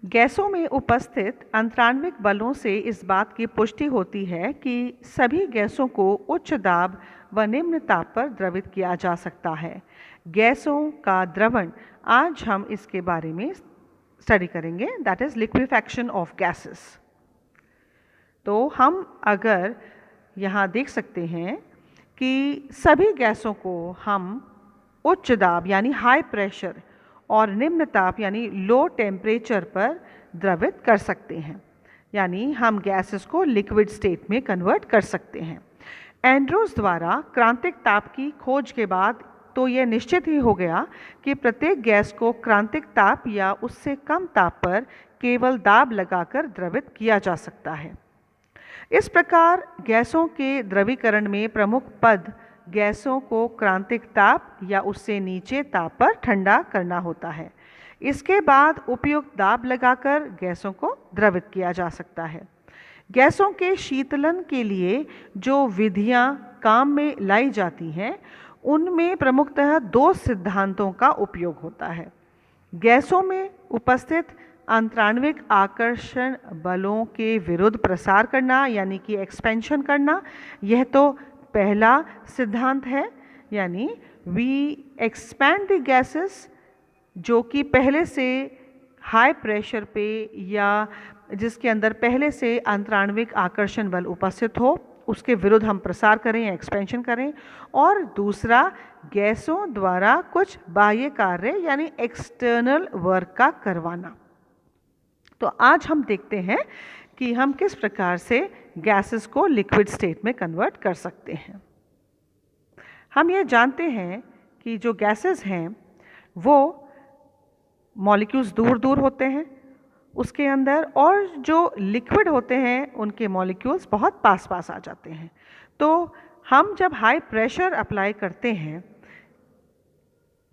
गैसों में उपस्थित अंतराण्विक बलों से इस बात की पुष्टि होती है कि सभी गैसों को उच्च दाब व निम्न ताप पर द्रवित किया जा सकता है। गैसों का द्रवण, आज हम इसके बारे में स्टडी करेंगे, that is liquefaction of gases. तो हम अगर यहाँ देख सकते हैं कि सभी गैसों को हम उच्च दाब यानी हाई प्रेशर और निम्न ताप यानी लो टेम्परेचर पर द्रवित कर सकते हैं, यानी हम गैसेस को लिक्विड स्टेट में कन्वर्ट कर सकते हैं। एंड्रोस द्वारा क्रांतिक ताप की खोज के बाद तो यह निश्चित ही हो गया कि प्रत्येक गैस को क्रांतिक ताप या उससे कम ताप पर केवल दाब लगाकर द्रवित किया जा सकता है। इस प्रकार गैसों के द्रवीकरण में प्रमुख पद गैसों को क्रांतिक ताप या उससे नीचे ताप पर ठंडा करना होता है। इसके बाद उपयुक्त दाब लगाकर गैसों को द्रवित किया जा सकता है। गैसों के शीतलन के लिए जो विधियां काम में लाई जाती हैं, उनमें प्रमुखतः दो सिद्धांतों का उपयोग होता है। गैसों में उपस्थित अंतराण्विक आकर्षण बलों के विरुद्ध प्रसार करना यानी कि एक्सपेंशन करना, यह तो पहला सिद्धांत है, यानी वी एक्सपैंड द गैसेस जो कि पहले से हाई प्रेशर पे या जिसके अंदर पहले से अंतराण्विक आकर्षण बल उपस्थित हो, उसके विरुद्ध हम प्रसार करें या एक्सपेंशन करें। और दूसरा, गैसों द्वारा कुछ बाह्य कार्य यानी एक्सटर्नल वर्क का करवाना। तो आज हम देखते हैं कि हम किस प्रकार से गैसेस को लिक्विड स्टेट में कन्वर्ट कर सकते हैं। हम ये जानते हैं कि जो गैसेस हैं वो मॉलिक्यूल्स दूर दूर होते हैं उसके अंदर, और जो लिक्विड होते हैं उनके मॉलिक्यूल्स बहुत पास पास आ जाते हैं। तो हम जब हाई प्रेशर अप्लाई करते हैं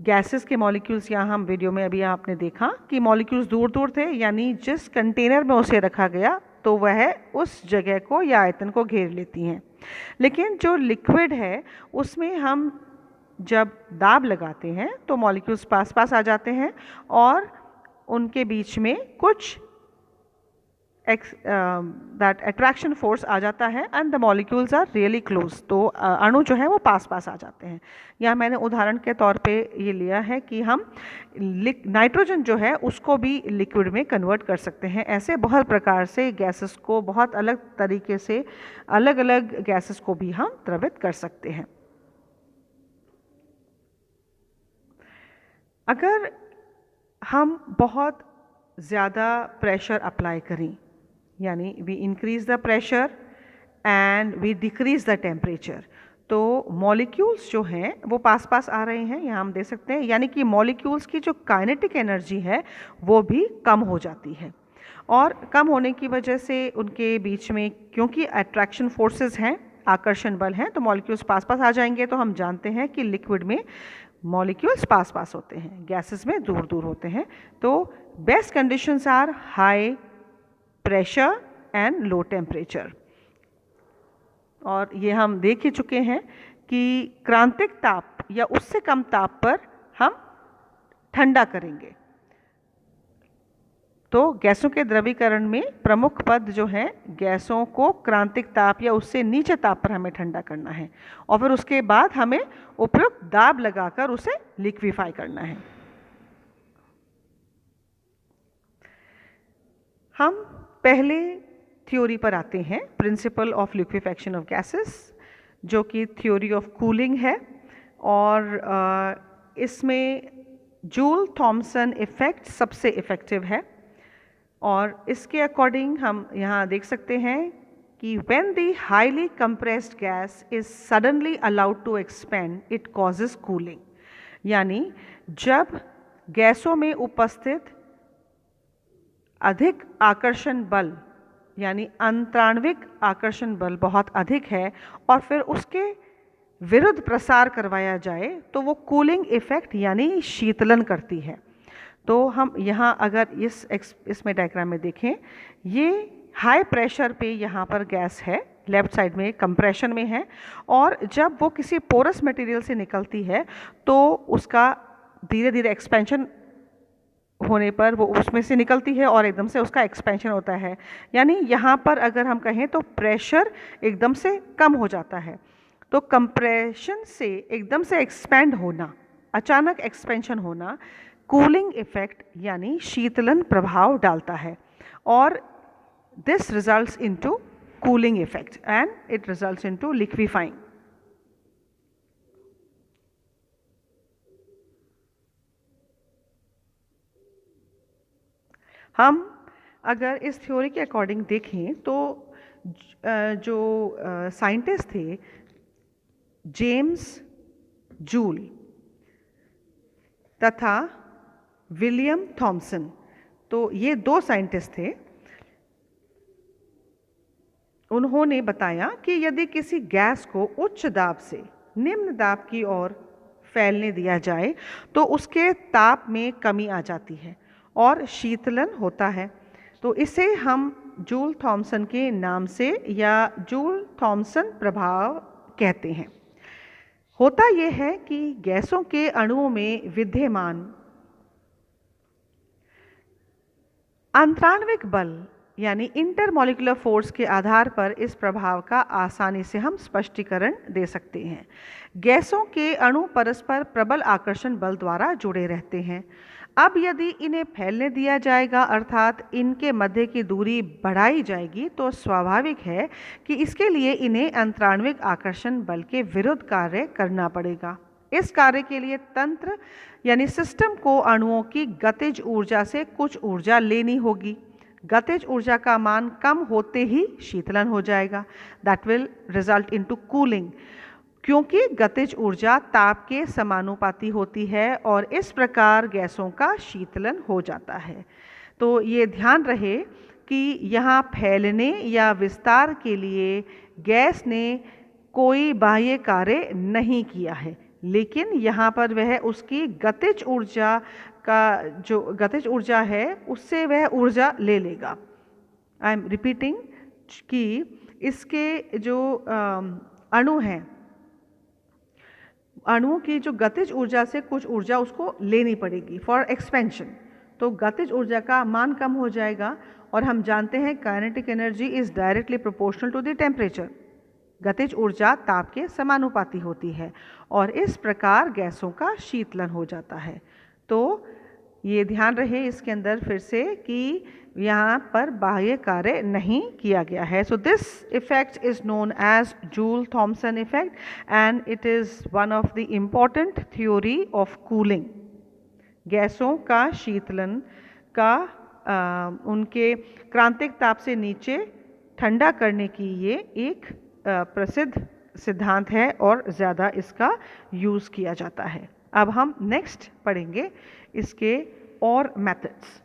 गैसेस के मॉलिक्यूल्स, यहाँ हम वीडियो में अभी आपने देखा कि मॉलिक्यूल्स दूर दूर थे, यानी जिस कंटेनर में उसे रखा गया तो वह उस जगह को या आयतन को घेर लेती हैं। लेकिन जो लिक्विड है उसमें हम जब दाब लगाते हैं तो मॉलिक्यूल्स पास पास आ जाते हैं और उनके बीच में कुछ दैट अट्रैक्शन फोर्स आ जाता है and the molecules are really close. तो अणु जो है वो पास पास आ जाते हैं। यहाँ मैंने उदाहरण के तौर पे ये लिया है कि हम नाइट्रोजन जो है उसको भी लिक्विड में कन्वर्ट कर सकते हैं। ऐसे बहुत प्रकार से गैसेस को, बहुत अलग तरीके से अलग अलग गैसेस को भी हम द्रवित कर सकते हैं। अगर हम बहुत ज़्यादा प्रेशर अप्लाई करें, यानी we increase the pressure and we decrease the temperature, तो मॉलिक्यूल्स जो हैं वो पास पास आ रहे हैं, यहाँ हम देख सकते हैं, यानी कि मॉलिक्यूल्स की जो काइनेटिक एनर्जी है वो भी कम हो जाती है। और कम होने की वजह से उनके बीच में, क्योंकि अट्रैक्शन फोर्सेस हैं, आकर्षण बल हैं, तो मॉलिक्यूल्स पास पास आ जाएंगे। तो हम जानते हैं कि लिक्विड में मॉलिक्यूल्स पास पास होते हैं, गैसेस में दूर दूर होते हैं। तो best conditions are high pressure and low temperature. और ये हम देख ही चुके हैं कि क्रांतिक ताप या उससे कम ताप पर हम ठंडा करेंगे। तो गैसों के द्रवीकरण में प्रमुख पद जो है, गैसों को क्रांतिक ताप या उससे नीचे ताप पर हमें ठंडा करना है और फिर उसके बाद हमें उपयुक्त दाब लगाकर उसे लिक्विफाई करना है। हम पहले थ्योरी पर आते हैं, principle of liquefaction of gases, जो कि थ्योरी ऑफ कूलिंग है। और इसमें जूल थॉमसन इफेक्ट सबसे इफेक्टिव है। और इसके अकॉर्डिंग हम यहाँ देख सकते हैं कि when the highly compressed gas is suddenly allowed to expand, it causes cooling। यानी जब गैसों में उपस्थित अधिक आकर्षण बल यानी अंतराण्विक आकर्षण बल बहुत अधिक है और फिर उसके विरुद्ध प्रसार करवाया जाए तो वो कूलिंग इफेक्ट यानी शीतलन करती है। तो हम यहाँ अगर इसमें डायग्राम में देखें, ये हाई प्रेशर पे यहाँ पर गैस है, लेफ्ट साइड में कंप्रेशन में है, और जब वो किसी पोरस मटेरियल से निकलती है तो उसका धीरे धीरे एक्सपेंशन होने पर वो उसमें से निकलती है और एकदम से उसका एक्सपेंशन होता है। यानी यहाँ पर अगर हम कहें तो प्रेशर एकदम से कम हो जाता है। तो कंप्रेशन से एकदम से एक्सपेंड होना, अचानक एक्सपेंशन होना कूलिंग इफेक्ट यानी शीतलन प्रभाव डालता है, और this results into cooling effect and it results into liquefying. हम अगर इस थ्योरी के अकॉर्डिंग देखें तो जो साइंटिस्ट थे जेम्स जूल तथा विलियम थॉमसन, तो ये दो साइंटिस्ट थे। उन्होंने बताया कि यदि किसी गैस को उच्च दाब से निम्न दाब की ओर फैलने दिया जाए तो उसके ताप में कमी आ जाती है और शीतलन होता है। तो इसे हम जूल थॉमसन के नाम से या जूल थॉमसन प्रभाव कहते हैं। होता यह है कि गैसों के अणुओं में विद्यमान आंतराण्विक बल यानी इंटरमॉलिक्यूलर फोर्स के आधार पर इस प्रभाव का आसानी से हम स्पष्टीकरण दे सकते हैं। गैसों के अणु परस्पर प्रबल आकर्षण बल द्वारा जुड़े रहते हैं। अब यदि इन्हें फैलने दिया जाएगा अर्थात इनके मध्य की दूरी बढ़ाई जाएगी तो स्वाभाविक है कि इसके लिए इन्हें अंतराण्विक आकर्षण बल के विरुद्ध कार्य करना पड़ेगा। इस कार्य के लिए तंत्र यानी सिस्टम को अणुओं की गतिज ऊर्जा से कुछ ऊर्जा लेनी होगी। गतिज ऊर्जा का मान कम होते ही शीतलन हो जाएगा, that will result into cooling, क्योंकि गतिज ऊर्जा ताप के समानुपाती होती है और इस प्रकार गैसों का शीतलन हो जाता है। तो ये ध्यान रहे कि यहाँ फैलने या विस्तार के लिए गैस ने कोई बाह्य कार्य नहीं किया है, लेकिन यहाँ पर वह उसकी गतिज ऊर्जा का जो गतिज ऊर्जा है उससे वह ऊर्जा ले लेगा। आई एम रिपीटिंग कि इसके जो अणु हैं, अणुओं की जो गतिज ऊर्जा से कुछ ऊर्जा उसको लेनी पड़ेगी फॉर एक्सपेंशन। तो गतिज ऊर्जा का मान कम हो जाएगा और हम जानते हैं kinetic energy is directly proportional to the temperature. गतिज ऊर्जा ताप के समानुपाती होती है और इस प्रकार गैसों का शीतलन हो जाता है। तो ये ध्यान रहे इसके अंदर फिर से कि यहाँ पर बाह्य कार्य नहीं किया गया है। So this effect is known as Joule Thomson effect and it is one of the important theory of cooling. गैसों का शीतलन का उनके क्रांतिक ताप से नीचे ठंडा करने की ये एक प्रसिद्ध सिद्धांत है और ज़्यादा इसका यूज़ किया जाता है। अब हम नेक्स्ट पढ़ेंगे इसके और मेथड्स।